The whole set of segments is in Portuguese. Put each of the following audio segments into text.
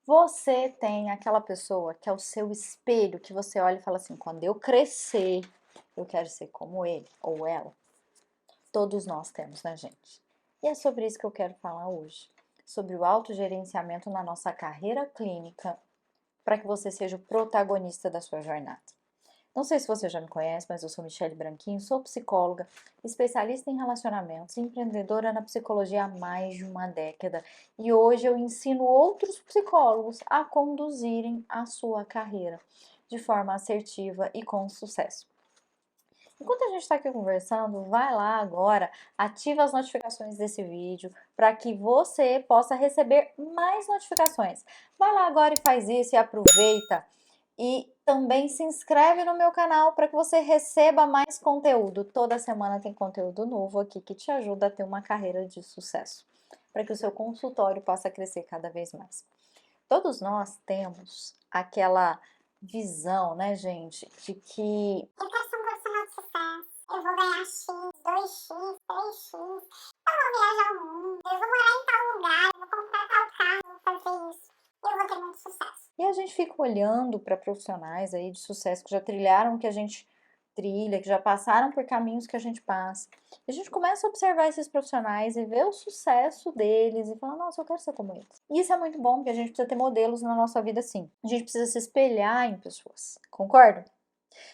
Você tem aquela pessoa que é o seu espelho, que você olha e fala assim: quando eu crescer, eu quero ser como ele ou ela. Todos nós temos, né, gente? E é sobre isso que eu quero falar hoje. Sobre o autogerenciamento na nossa carreira clínica, para que você seja o protagonista da sua jornada. Não sei se você já me conhece, mas eu sou Michele Branquinho, sou psicóloga, especialista em relacionamentos, empreendedora na psicologia há mais de uma década. E hoje eu ensino outros psicólogos a conduzirem a sua carreira de forma assertiva e com sucesso. Enquanto a gente está aqui conversando, vai lá agora, ativa as notificações desse vídeo para que você possa receber mais notificações. Vai lá agora e faz isso e aproveita. E também se inscreve no meu canal para que você receba mais conteúdo. Toda semana tem conteúdo novo aqui que te ajuda a ter uma carreira de sucesso, para que o seu consultório possa crescer cada vez mais. Todos nós temos aquela visão, né, gente, de que Eu quero ser um profissional de sucesso. Eu vou ganhar X, 2X, 3X. Eu vou viajar o mundo. Eu vou morar em tal lugar. Eu vou comprar tal carro. Eu vou fazer isso. Eu vou ter muito sucesso. E a gente fica olhando para profissionais aí de sucesso que já trilharam o que a gente trilha, que já passaram por caminhos que a gente passa. E a gente começa a observar esses profissionais e ver o sucesso deles e falar, nossa, eu quero ser como eles. E isso é muito bom, porque a gente precisa ter modelos na nossa vida sim. A gente precisa se espelhar em pessoas. Concorda?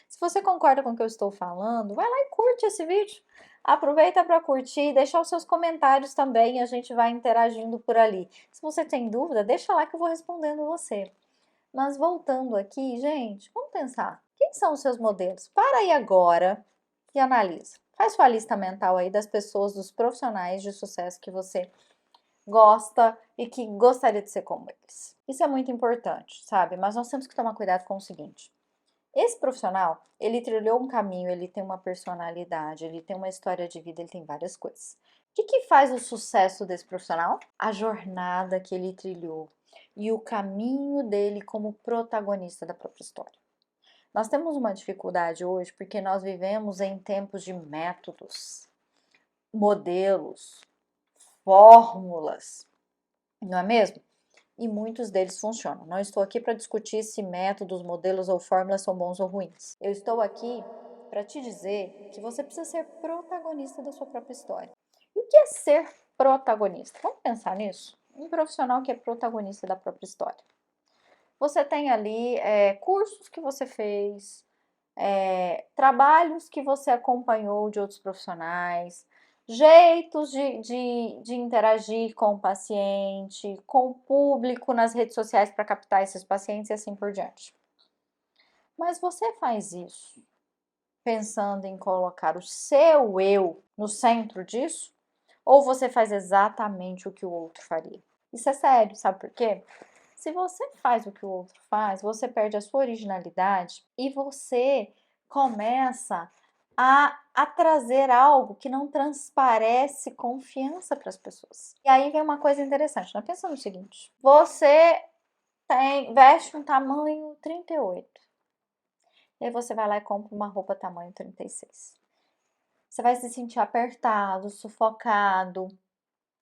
Se você concorda com o que eu estou falando, vai lá e curte esse vídeo. Aproveita para curtir, deixar os seus comentários também, a gente vai interagindo por ali. Se você tem dúvida, deixa lá que eu vou respondendo você. Mas voltando aqui, gente, vamos pensar. Quem são os seus modelos? Para aí agora e analisa. Faz sua lista mental aí das pessoas, dos profissionais de sucesso que você gosta e que gostaria de ser como eles. Isso é muito importante, sabe? Mas nós temos que tomar cuidado com o seguinte. Esse profissional, ele trilhou um caminho, ele tem uma personalidade, ele tem uma história de vida, ele tem várias coisas. O que faz o sucesso desse profissional? A jornada que ele trilhou e o caminho dele como protagonista da própria história. Nós temos uma dificuldade hoje porque nós vivemos em tempos de métodos, modelos, fórmulas, não é mesmo? E muitos deles funcionam. Não estou aqui para discutir se métodos, modelos ou fórmulas são bons ou ruins. Eu estou aqui para te dizer que você precisa ser protagonista da sua própria história. E o que é ser protagonista? Vamos pensar nisso? Um profissional que é protagonista da própria história. Você tem ali cursos que você fez, trabalhos que você acompanhou de outros profissionais, jeitos de interagir com o paciente, com o público nas redes sociais para captar esses pacientes e assim por diante. Mas você faz isso pensando em colocar o seu eu no centro disso? Ou você faz exatamente o que o outro faria? Isso é sério, sabe por quê? Se você faz o que o outro faz, você perde a sua originalidade e você começa a trazer algo que não transparece confiança para as pessoas. E aí vem uma coisa interessante, né? Pensa no seguinte: você veste um tamanho 38. E aí você vai lá e compra uma roupa tamanho 36. Você vai se sentir apertado, sufocado,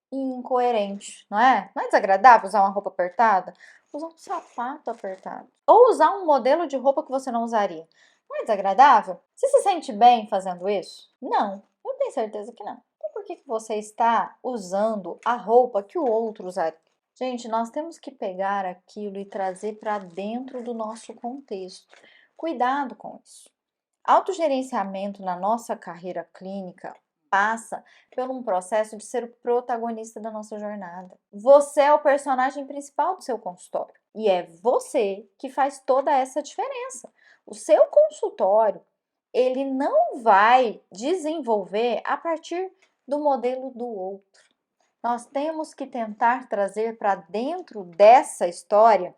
incoerente, não é? Não é desagradável usar uma roupa apertada? Usar um sapato apertado. Ou usar um modelo de roupa que você não usaria. Não é desagradável? Você se sente bem fazendo isso? Não, eu tenho certeza que não. Então por que você está usando a roupa que o outro usaria? Gente, nós temos que pegar aquilo e trazer para dentro do nosso contexto. Cuidado com isso. Autogerenciamento na nossa carreira clínica passa por um processo de ser o protagonista da nossa jornada. Você é o personagem principal do seu consultório e é você que faz toda essa diferença. O seu consultório, ele não vai desenvolver a partir do modelo do outro. Nós temos que tentar trazer para dentro dessa história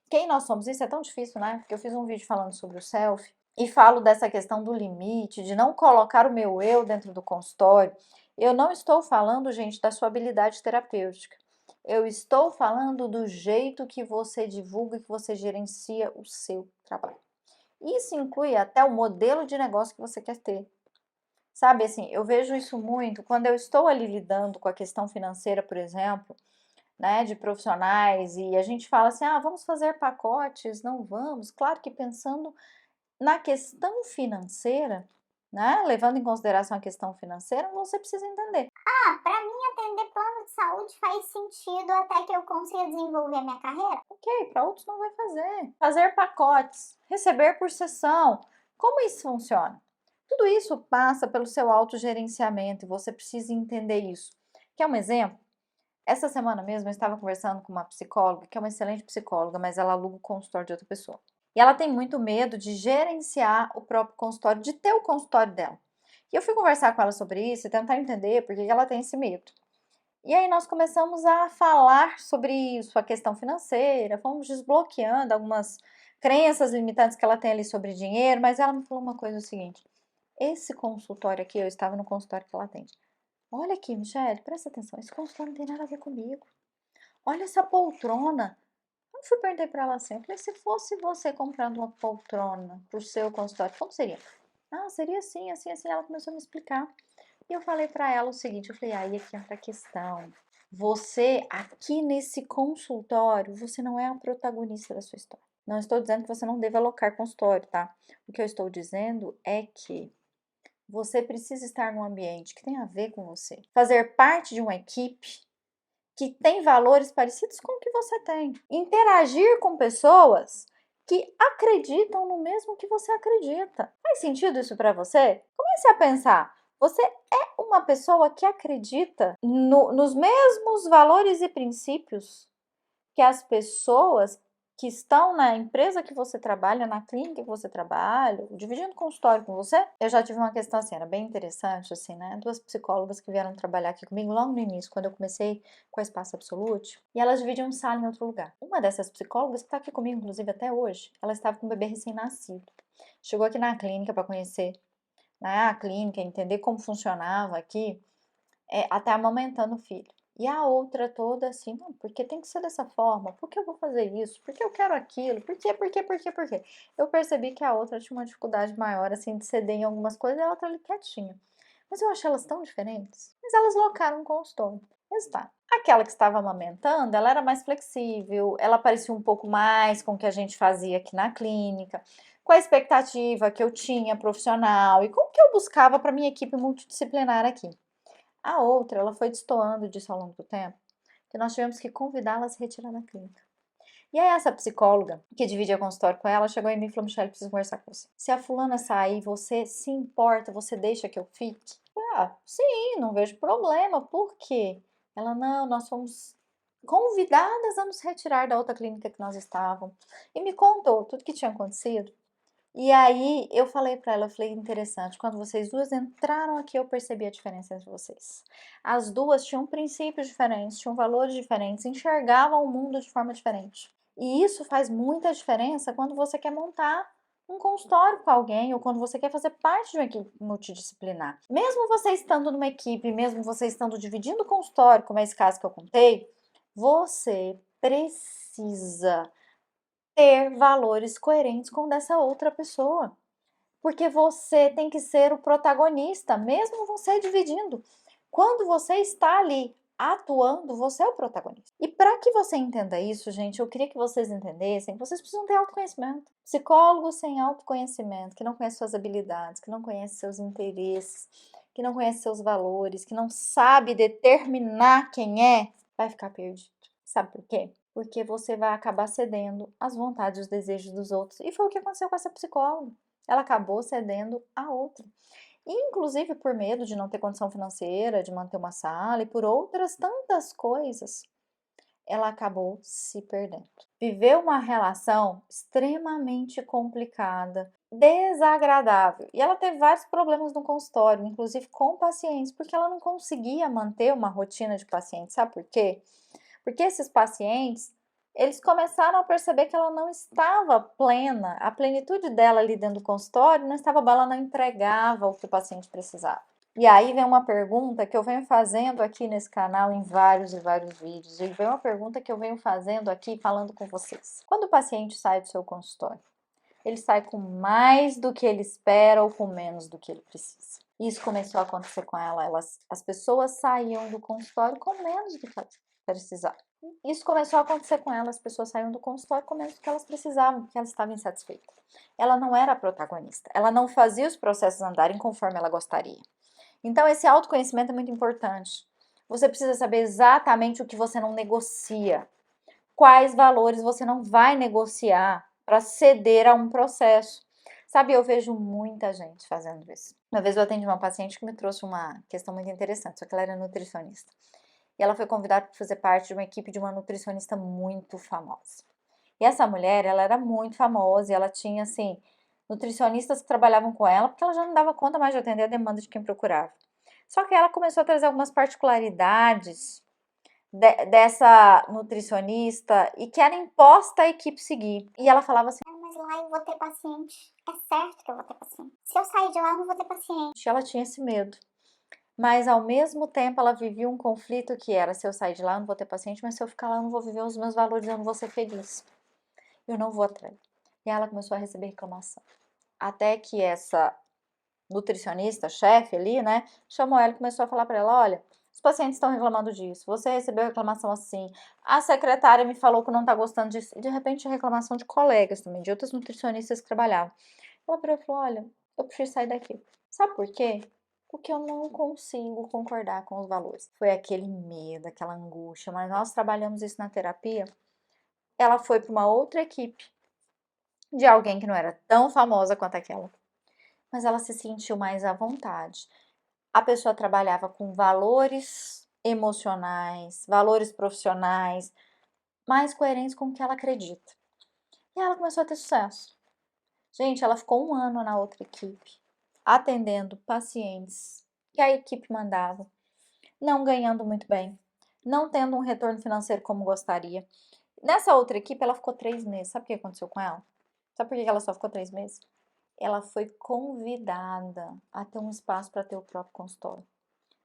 quem nós somos. Isso é tão difícil, né? Porque eu fiz um vídeo falando sobre o self e falo dessa questão do limite, de não colocar o meu eu dentro do consultório. Eu não estou falando, gente, da sua habilidade terapêutica. Eu estou falando do jeito que você divulga e que você gerencia o seu trabalho. Isso inclui até o modelo de negócio que você quer ter. Sabe, assim, eu vejo isso muito quando eu estou ali lidando com a questão financeira, por exemplo, né, de profissionais e a gente fala assim, vamos fazer pacotes, não vamos, claro que pensando na questão financeira, né, levando em consideração a questão financeira, você precisa entender. Pra mim atender plano de saúde faz sentido até que eu consiga desenvolver minha carreira? Ok, para outros não vai fazer. Fazer pacotes, receber por sessão, como isso funciona? Tudo isso passa pelo seu autogerenciamento e você precisa entender isso. Quer um exemplo? Essa semana mesmo eu estava conversando com uma psicóloga, que é uma excelente psicóloga, mas ela aluga o consultório de outra pessoa. E ela tem muito medo de gerenciar o próprio consultório, de ter o consultório dela. E eu fui conversar com ela sobre isso e tentar entender por que ela tem esse medo. E aí nós começamos a falar sobre isso, a questão financeira, fomos desbloqueando algumas crenças limitantes que ela tem ali sobre dinheiro, mas ela me falou uma coisa o seguinte: esse consultório aqui, eu estava no consultório que ela atende. Olha aqui, Michele, presta atenção, esse consultório não tem nada a ver comigo. Olha essa poltrona. Eu fui perguntar para ela assim, eu falei, se fosse você comprando uma poltrona pro seu consultório, como seria? Seria assim, assim, assim. Ela começou a me explicar. E eu falei para ela o seguinte, eu falei, aí aqui entra a questão. Você, aqui nesse consultório, você não é a protagonista da sua história. Não estou dizendo que você não deva alocar consultório, tá? O que eu estou dizendo é que você precisa estar num ambiente que tem a ver com você. Fazer parte de uma equipe que tem valores parecidos com o que você tem. Interagir com pessoas que acreditam no mesmo que você acredita. Faz sentido isso para você? Comece a pensar. Você é uma pessoa que acredita nos mesmos valores e princípios que as pessoas que estão na empresa que você trabalha, na clínica que você trabalha, dividindo consultório com você. Eu já tive uma questão assim, era bem interessante, assim, né? Duas psicólogas que vieram trabalhar aqui comigo logo no início, quando eu comecei com a Espaço Absolute, e elas dividiam sala em outro lugar. Uma dessas psicólogas, que está aqui comigo, inclusive, até hoje, ela estava com um bebê recém-nascido. Chegou aqui na clínica para conhecer, né, a clínica, entender como funcionava aqui, até amamentando o filho. E a outra toda assim, não, porque tem que ser dessa forma, por que eu vou fazer isso, por que eu quero aquilo, por quê, por quê, por quê, por quê? Eu percebi que a outra tinha uma dificuldade maior, assim, de ceder em algumas coisas e a outra ali quietinha. Mas eu achei elas tão diferentes. Mas elas locaram um consultório. Resultado. Aquela que estava amamentando, ela era mais flexível, ela parecia um pouco mais com o que a gente fazia aqui na clínica, com a expectativa que eu tinha profissional e com o que eu buscava para minha equipe multidisciplinar aqui. A outra, ela foi destoando disso ao longo do tempo, que nós tivemos que convidá-la a se retirar da clínica. E aí essa psicóloga, que dividia consultório com ela, chegou em mim e falou, Michele, preciso conversar com você. Se a fulana sair, você se importa, você deixa que eu fique? Eu falei, sim, não vejo problema, por quê? Ela, não, nós fomos convidadas a nos retirar da outra clínica que nós estávamos. E me contou tudo que tinha acontecido. E aí eu falei para ela, eu falei, interessante, quando vocês duas entraram aqui, eu percebi a diferença entre vocês. As duas tinham princípios diferentes, tinham valores diferentes, enxergavam o mundo de forma diferente. E isso faz muita diferença quando você quer montar um consultório com alguém ou quando você quer fazer parte de uma equipe multidisciplinar. Mesmo você estando numa equipe, mesmo você estando dividindo o consultório, como é esse caso que eu contei, você precisa ter valores coerentes com o dessa outra pessoa. Porque você tem que ser o protagonista, mesmo você dividindo. Quando você está ali atuando, você é o protagonista. E para que você entenda isso, gente, eu queria que vocês entendessem que vocês precisam ter autoconhecimento. Psicólogo sem autoconhecimento, que não conhece suas habilidades, que não conhece seus interesses, que não conhece seus valores, que não sabe determinar quem é, vai ficar perdido. Sabe por quê? Porque você vai acabar cedendo às vontades e os desejos dos outros. E foi o que aconteceu com essa psicóloga. Ela acabou cedendo a outra. Inclusive por medo de não ter condição financeira, de manter uma sala e por outras tantas coisas, ela acabou se perdendo. Viveu uma relação extremamente complicada, desagradável. E ela teve vários problemas no consultório, inclusive com pacientes, porque ela não conseguia manter uma rotina de pacientes. Sabe por quê? Porque esses pacientes, eles começaram a perceber que ela não estava plena, a plenitude dela ali dentro do consultório não estava boa, ela não entregava o que o paciente precisava. E aí vem uma pergunta que eu venho fazendo aqui nesse canal em vários e vários vídeos, e vem uma pergunta que eu venho fazendo aqui falando com vocês. Quando o paciente sai do seu consultório, ele sai com mais do que ele espera ou com menos do que ele precisa? Isso começou a acontecer com ela, as pessoas saíam do consultório com menos do que precisavam. Isso começou a acontecer com ela, as pessoas saíam do consultório comendo o que elas precisavam, porque elas estavam insatisfeitas. Ela não era a protagonista, ela não fazia os processos andarem conforme ela gostaria. Então, esse autoconhecimento é muito importante. Você precisa saber exatamente o que você não negocia, quais valores você não vai negociar para ceder a um processo. Sabe, eu vejo muita gente fazendo isso. Uma vez eu atendi uma paciente que me trouxe uma questão muito interessante, só que ela era nutricionista. E ela foi convidada para fazer parte de uma equipe de uma nutricionista muito famosa. E essa mulher, ela era muito famosa e ela tinha, assim, nutricionistas que trabalhavam com ela, porque ela já não dava conta mais de atender a demanda de quem procurava. Só que ela começou a trazer algumas particularidades dessa nutricionista e que era imposta a equipe seguir. E ela falava assim, Mas lá eu vou ter paciente. É certo que eu vou ter paciente. Se eu sair de lá, eu não vou ter paciente. ela tinha esse medo. Mas ao mesmo tempo ela vivia um conflito que era, se eu sair de lá, eu não vou ter paciente, mas se eu ficar lá, eu não vou viver os meus valores, eu não vou ser feliz. Eu não vou atrair. E ela começou a receber reclamação. Até que essa nutricionista, chefe ali, né, chamou ela e começou a falar para ela, olha, os pacientes estão reclamando disso, você recebeu reclamação assim, a secretária me falou que não tá gostando disso, e de repente reclamação de colegas também, de outras nutricionistas que trabalhavam. Ela virou e falou, olha, eu preciso sair daqui. Sabe por quê? Porque eu não consigo concordar com os valores. Foi aquele medo, aquela angústia, mas nós trabalhamos isso na terapia. Ela foi para uma outra equipe de alguém que não era tão famosa quanto aquela, mas ela se sentiu mais à vontade. A pessoa trabalhava com valores emocionais, valores profissionais, mais coerentes com o que ela acredita. E ela começou a ter sucesso. Gente, ela ficou 1 ano na outra equipe, atendendo pacientes que a equipe mandava, não ganhando muito bem, não tendo um retorno financeiro como gostaria. Nessa outra equipe, ela ficou 3 meses. Sabe o que aconteceu com ela? Sabe por que ela só ficou 3 meses? Ela foi convidada a ter um espaço para ter o próprio consultório.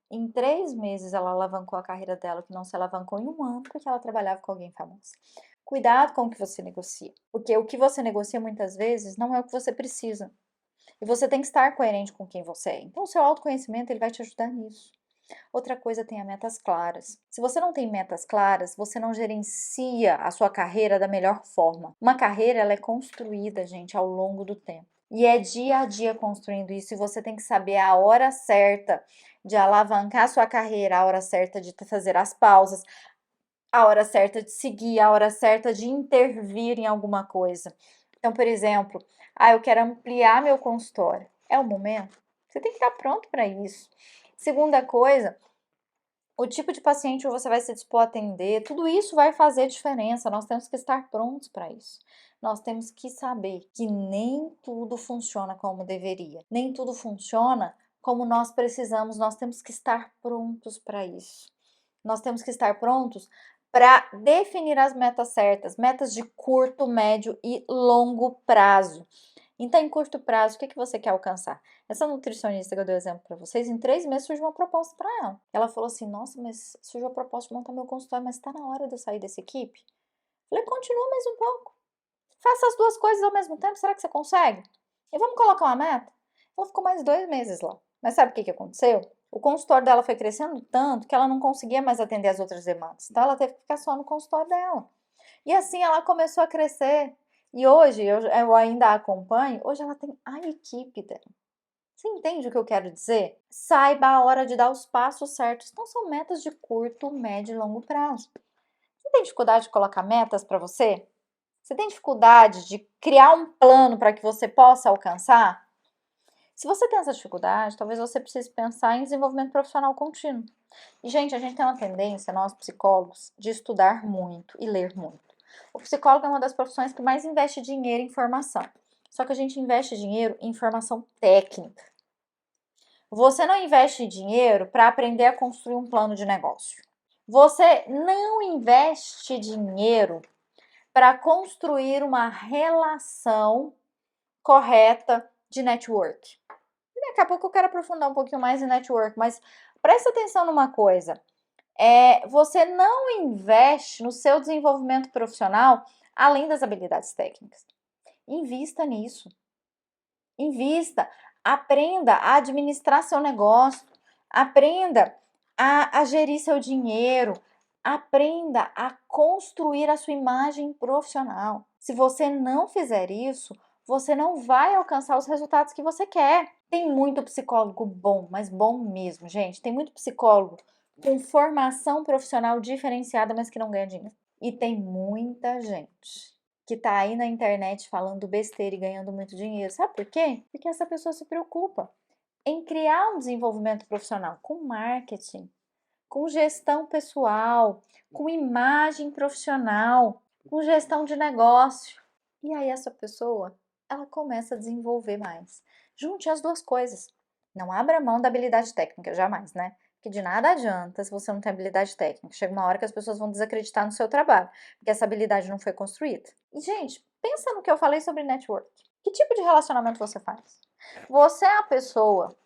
Em 3 meses, ela alavancou a carreira dela, que não se alavancou em 1 ano, porque ela trabalhava com alguém famoso. Cuidado com o que você negocia, porque o que você negocia muitas vezes não é o que você precisa. E você tem que estar coerente com quem você é. Então, o seu autoconhecimento ele vai te ajudar nisso. Outra coisa, tenha metas claras. Se você não tem metas claras, você não gerencia a sua carreira da melhor forma. Uma carreira, ela é construída, gente, ao longo do tempo. E é dia a dia construindo isso, e você tem que saber a hora certa de alavancar a sua carreira, a hora certa de fazer as pausas, a hora certa de seguir, a hora certa de intervir em alguma coisa. Então, por exemplo, eu quero ampliar meu consultório. É o momento? Você tem que estar pronto para isso. Segunda coisa, o tipo de paciente que você vai se dispor a atender, tudo isso vai fazer diferença. Nós temos que estar prontos para isso. Nós temos que saber que nem tudo funciona como deveria, nem tudo funciona como nós precisamos. Nós temos que estar prontos para isso. Nós temos que estar prontos para definir as metas certas, metas de curto, médio e longo prazo. Então, em curto prazo, o que você quer alcançar? Essa nutricionista que eu dei o exemplo para vocês, em 3 meses surgiu uma proposta para ela. Ela falou assim: nossa, mas surgiu a proposta de montar meu consultório, mas está na hora de eu sair dessa equipe? Falei: continua mais um pouco. Faça as duas coisas ao mesmo tempo, será que você consegue? E vamos colocar uma meta? Ela ficou mais 2 meses lá. Mas sabe o que aconteceu? O consultório dela foi crescendo tanto que ela não conseguia mais atender as outras demandas. Então, ela teve que ficar só no consultório dela. E assim ela começou a crescer. E hoje eu ainda a acompanho. Hoje ela tem a equipe dela. Você entende o que eu quero dizer? Saiba a hora de dar os passos certos. Então, são metas de curto, médio e longo prazo. Você tem dificuldade de colocar metas para você? Você tem dificuldade de criar um plano para que você possa alcançar? Se você tem essa dificuldade, talvez você precise pensar em desenvolvimento profissional contínuo. E, gente, a gente tem uma tendência, nós psicólogos, de estudar muito e ler muito. O psicólogo é uma das profissões que mais investe dinheiro em formação. Só que a gente investe dinheiro em formação técnica. Você não investe dinheiro para aprender a construir um plano de negócio. Você não investe dinheiro para construir uma relação correta de network. Daqui a pouco eu quero aprofundar um pouquinho mais em network, mas presta atenção numa coisa. Você não investe no seu desenvolvimento profissional além das habilidades técnicas. Invista nisso. Invista. Aprenda a administrar seu negócio. Aprenda a gerir seu dinheiro. Aprenda a construir a sua imagem profissional. Se você não fizer isso, você não vai alcançar os resultados que você quer. Tem muito psicólogo bom, mas bom mesmo, gente. Tem muito psicólogo com formação profissional diferenciada, mas que não ganha dinheiro. E tem muita gente que tá aí na internet falando besteira e ganhando muito dinheiro. Sabe por quê? Porque essa pessoa se preocupa em criar um desenvolvimento profissional com marketing, com gestão pessoal, com imagem profissional, com gestão de negócio. E aí essa pessoa, ela começa a desenvolver mais. Junte as duas coisas. Não abra mão da habilidade técnica, jamais, né? Porque de nada adianta se você não tem habilidade técnica. Chega uma hora que as pessoas vão desacreditar no seu trabalho, porque essa habilidade não foi construída. E, gente, pensa no que eu falei sobre network. Que tipo de relacionamento você faz? Você é a pessoa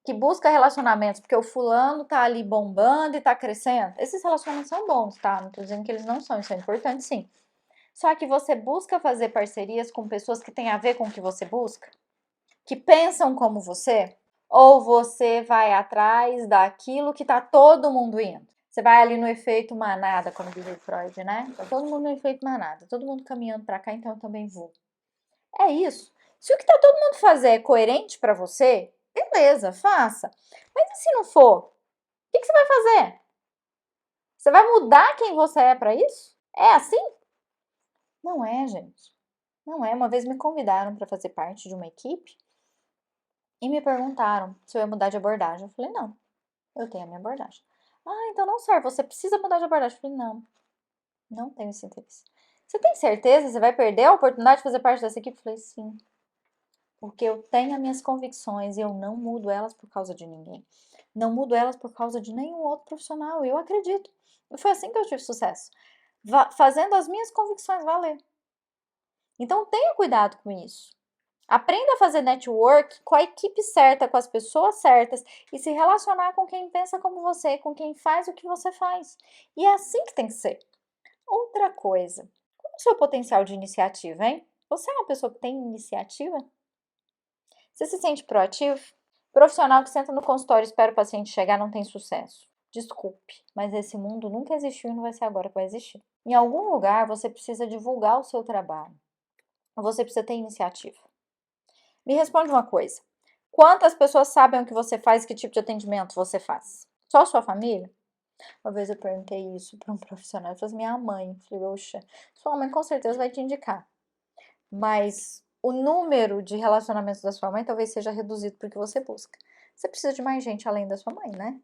que busca relacionamentos porque o fulano tá ali bombando e tá crescendo. Esses relacionamentos são bons, tá? Não tô dizendo que eles não são, isso é importante sim. Só que você busca fazer parcerias com pessoas que têm a ver com o que você busca, que pensam como você, ou você vai atrás daquilo que tá todo mundo indo. Você vai ali no efeito manada, como diz o Freud, né? Tá todo mundo no efeito manada, todo mundo caminhando para cá, então eu também vou. É isso. Se o que tá todo mundo fazer é coerente para você, beleza, faça. Mas e se não for? O que você vai fazer? Você vai mudar quem você é para isso? É assim? Não é, gente. Não é. Uma vez me convidaram para fazer parte de uma equipe e me perguntaram se eu ia mudar de abordagem. Eu falei, não, eu tenho a minha abordagem. Ah, então não serve, você precisa mudar de abordagem. Eu falei, não, não tenho esse interesse. Você tem certeza? Você vai perder a oportunidade de fazer parte dessa equipe? Eu falei, sim. Porque eu tenho as minhas convicções e eu não mudo elas por causa de ninguém. Não mudo elas por causa de nenhum outro profissional. Eu acredito. E foi assim que eu tive sucesso. Fazendo as minhas convicções valer. Então tenha cuidado com isso. Aprenda a fazer network com a equipe certa, com as pessoas certas e se relacionar com quem pensa como você, com quem faz o que você faz. E é assim que tem que ser. Outra coisa, qual é o seu potencial de iniciativa, hein? Você é uma pessoa que tem iniciativa? Você se sente proativo? Profissional que senta no consultório e espera o paciente chegar não tem sucesso. Desculpe, mas esse mundo nunca existiu e não vai ser agora que vai existir. Em algum lugar você precisa divulgar o seu trabalho. Você precisa ter iniciativa. Me responde uma coisa. Quantas pessoas sabem o que você faz e que tipo de atendimento você faz? Só sua família? Uma vez eu perguntei isso para um profissional, ele falou assim, minha mãe. Eu falei, oxa, sua mãe com certeza vai te indicar. Mas o número de relacionamentos da sua mãe talvez seja reduzido porque você busca. Você precisa de mais gente além da sua mãe, né?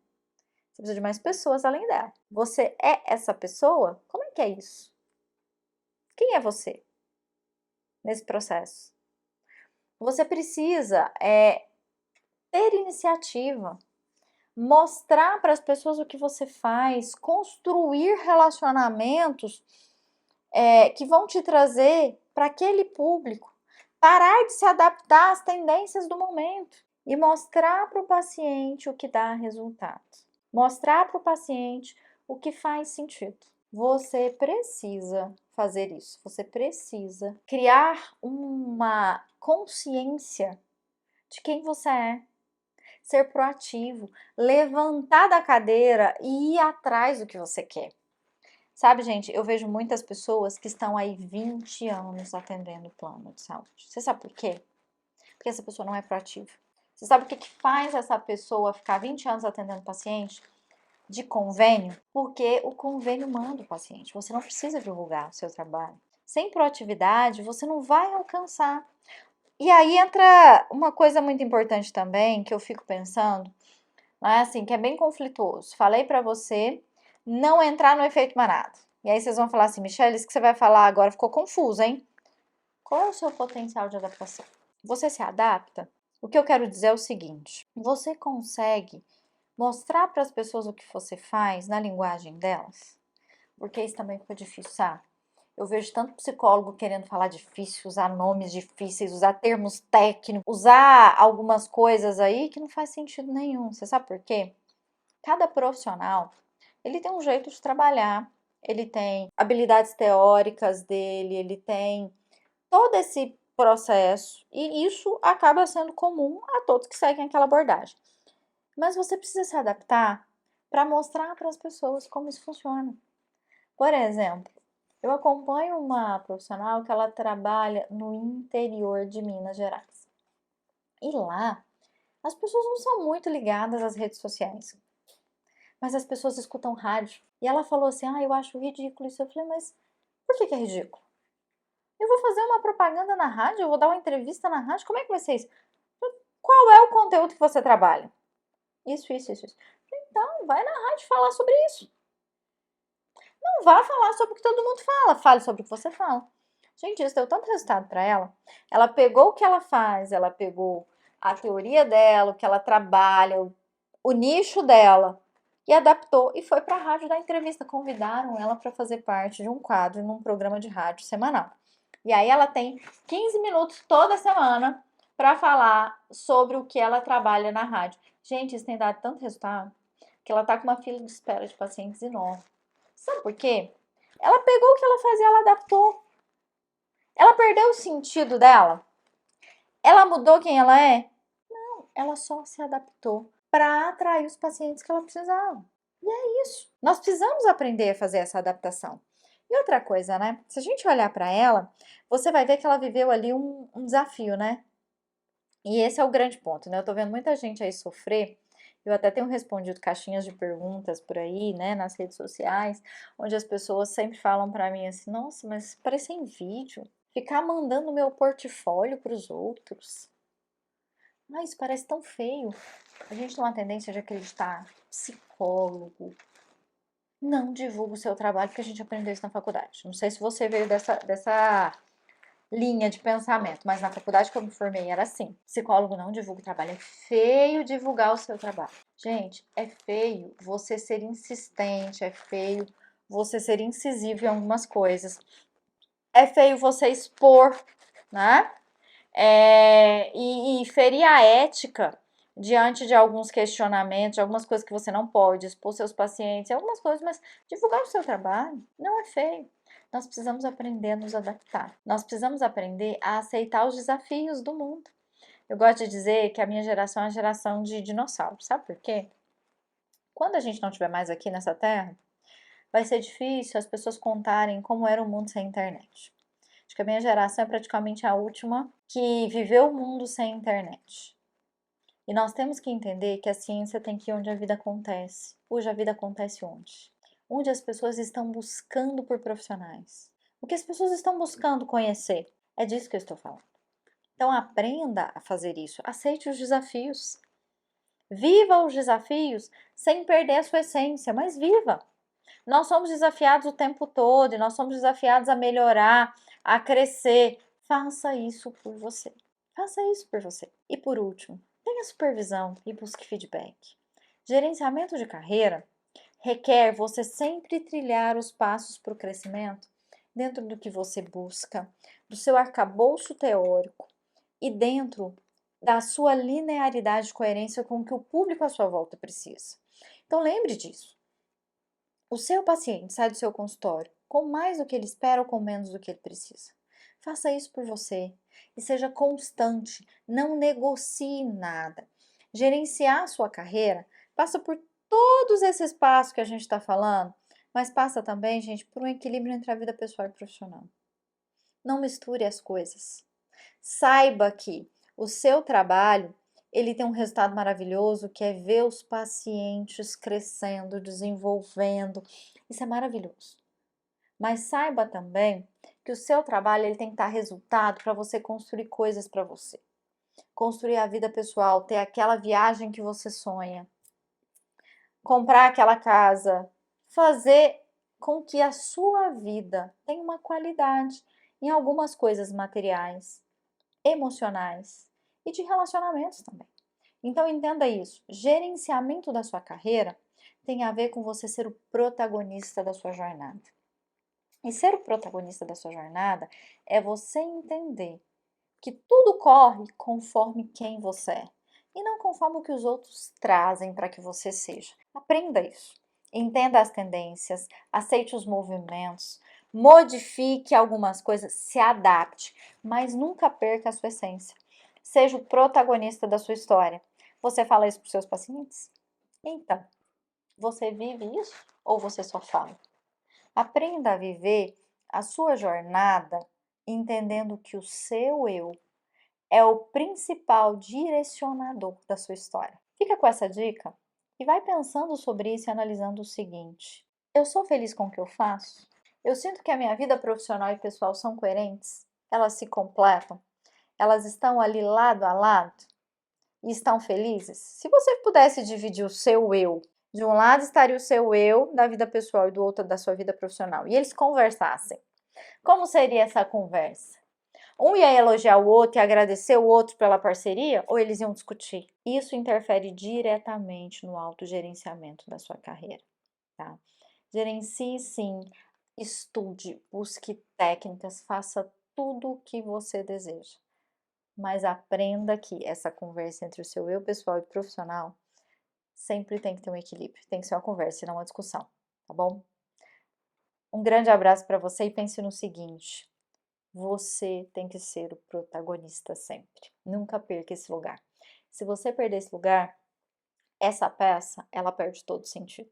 Você precisa de mais pessoas além dela. Você é essa pessoa? Como é que é isso? Quem é você nesse processo? Você precisa ter iniciativa, mostrar para as pessoas o que você faz, construir relacionamentos que vão te trazer para aquele público. Parar de se adaptar às tendências do momento e mostrar para o paciente o que dá resultado. Mostrar para o paciente o que faz sentido. Você precisa fazer isso. Você precisa criar uma consciência de quem você é. Ser proativo, levantar da cadeira e ir atrás do que você quer. Sabe, gente, eu vejo muitas pessoas que estão aí 20 anos atendendo plano de saúde. Você sabe por quê? Porque essa pessoa não é proativa. Você sabe o que faz essa pessoa ficar 20 anos atendendo paciente de convênio? Porque o convênio manda o paciente. Você não precisa divulgar o seu trabalho. Sem proatividade, você não vai alcançar. E aí entra uma coisa muito importante também, que eu fico pensando, né, assim, que é bem conflituoso. Falei para você não entrar no efeito manada. E aí vocês vão falar assim, Michelle, isso que você vai falar agora ficou confuso, hein? Qual é o seu potencial de adaptação? Você se adapta? O que eu quero dizer é o seguinte, você consegue mostrar para as pessoas o que você faz na linguagem delas? Porque isso também fica difícil, sabe? Eu vejo tanto psicólogo querendo falar difícil, usar nomes difíceis, usar termos técnicos, usar algumas coisas aí que não faz sentido nenhum. Você sabe por quê? Cada profissional, ele tem um jeito de trabalhar, ele tem habilidades teóricas dele, ele tem todo esse processo e isso acaba sendo comum a todos que seguem aquela abordagem. Mas você precisa se adaptar para mostrar para as pessoas como isso funciona. Por exemplo, eu acompanho uma profissional que ela trabalha no interior de Minas Gerais. E lá, as pessoas não são muito ligadas às redes sociais, mas as pessoas escutam rádio. E ela falou assim: ah, eu acho ridículo isso. Eu falei: mas por que é ridículo? Eu vou fazer uma propaganda na rádio, eu vou dar uma entrevista na rádio, como é que vai ser isso? Qual é o conteúdo que você trabalha? Isso. Então, vai na rádio falar sobre isso. Não vá falar sobre o que todo mundo fala, fale sobre o que você fala. Gente, isso deu tanto resultado para ela. Ela pegou o que ela faz, ela pegou a teoria dela, o que ela trabalha, o nicho dela e adaptou e foi para a rádio dar entrevista. Convidaram ela para fazer parte de um quadro num programa de rádio semanal. E aí ela tem 15 minutos toda semana para falar sobre o que ela trabalha na rádio. Gente, isso tem dado tanto resultado que ela tá com uma fila de espera de pacientes enorme. Sabe por quê? Ela pegou o que ela fazia, ela adaptou. Ela perdeu o sentido dela? Ela mudou quem ela é? Não, ela só se adaptou para atrair os pacientes que ela precisava. E é isso. Nós precisamos aprender a fazer essa adaptação. E outra coisa, né? Se a gente olhar para ela, você vai ver que ela viveu ali um desafio, né? E esse é o grande ponto, né? Eu tô vendo muita gente aí sofrer. Eu até tenho respondido caixinhas de perguntas por aí, né, nas redes sociais, onde as pessoas sempre falam para mim assim: nossa, mas parece em vídeo. Ficar mandando meu portfólio para os outros. Ah, isso parece tão feio. A gente tem uma tendência de acreditar. Psicólogo. Não divulga o seu trabalho, porque a gente aprendeu isso na faculdade. Não sei se você veio dessa linha de pensamento, mas na faculdade que eu me formei era assim: psicólogo não divulga o trabalho, é feio divulgar o seu trabalho. Gente, é feio você ser insistente, é feio você ser incisivo em algumas coisas, é feio você expor, né? E ferir a ética diante de alguns questionamentos, de algumas coisas que você não pode expor seus pacientes, algumas coisas, mas divulgar o seu trabalho não é feio. Nós precisamos aprender a nos adaptar. Nós precisamos aprender a aceitar os desafios do mundo. Eu gosto de dizer que a minha geração é a geração de dinossauros. Sabe por quê? Quando a gente não estiver mais aqui nessa terra, vai ser difícil as pessoas contarem como era o mundo sem internet. Acho que a minha geração é praticamente a última que viveu o mundo sem internet. E nós temos que entender que a ciência tem que ir onde a vida acontece. Hoje a vida acontece onde? Onde as pessoas estão buscando por profissionais. O que as pessoas estão buscando conhecer. É disso que eu estou falando. Então aprenda a fazer isso. Aceite os desafios. Viva os desafios sem perder a sua essência, mas viva. Nós somos desafiados o tempo todo e nós somos desafiados a melhorar, a crescer. Faça isso por você. Faça isso por você. E por último, tenha supervisão e busque feedback. Gerenciamento de carreira requer você sempre trilhar os passos para o crescimento dentro do que você busca, do seu arcabouço teórico e dentro da sua linearidade de coerência com o que o público à sua volta precisa. Então lembre disso. O seu paciente sai do seu consultório com mais do que ele espera ou com menos do que ele precisa. Faça isso por você e seja constante, não negocie nada. Gerenciar a sua carreira passa por todos esses passos que a gente está falando, mas passa também, gente, por um equilíbrio entre a vida pessoal e profissional. Não misture as coisas. Saiba que o seu trabalho ele tem um resultado maravilhoso, que é ver os pacientes crescendo, desenvolvendo. Isso é maravilhoso. Mas saiba também que o seu trabalho ele tem que dar resultado para você construir coisas para você. Construir a vida pessoal, ter aquela viagem que você sonha, comprar aquela casa, fazer com que a sua vida tenha uma qualidade em algumas coisas materiais, emocionais e de relacionamentos também. Então entenda isso, gerenciamento da sua carreira tem a ver com você ser o protagonista da sua jornada. E ser o protagonista da sua jornada é você entender que tudo corre conforme quem você é e não conforme o que os outros trazem para que você seja. Aprenda isso. Entenda as tendências, aceite os movimentos, modifique algumas coisas, se adapte, mas nunca perca a sua essência. Seja o protagonista da sua história. Você fala isso para os seus pacientes? Então, você vive isso ou você só fala? Aprenda a viver a sua jornada entendendo que o seu eu é o principal direcionador da sua história. Fica com essa dica e vai pensando sobre isso e analisando o seguinte: eu sou feliz com o que eu faço? Eu sinto que a minha vida profissional e pessoal são coerentes? Elas se completam? Elas estão ali lado a lado e estão felizes? Se você pudesse dividir o seu eu, de um lado estaria o seu eu da vida pessoal e do outro da sua vida profissional, e eles conversassem, como seria essa conversa? Um ia elogiar o outro e agradecer o outro pela parceria, ou eles iam discutir? Isso interfere diretamente no autogerenciamento da sua carreira, tá? Gerencie sim, estude, busque técnicas, faça tudo o que você deseja. Mas aprenda que essa conversa entre o seu eu pessoal e profissional sempre tem que ter um equilíbrio. Tem que ser uma conversa e não uma discussão, tá bom? Um grande abraço para você e pense no seguinte: você tem que ser o protagonista sempre. Nunca perca esse lugar. Se você perder esse lugar, essa peça, ela perde todo sentido.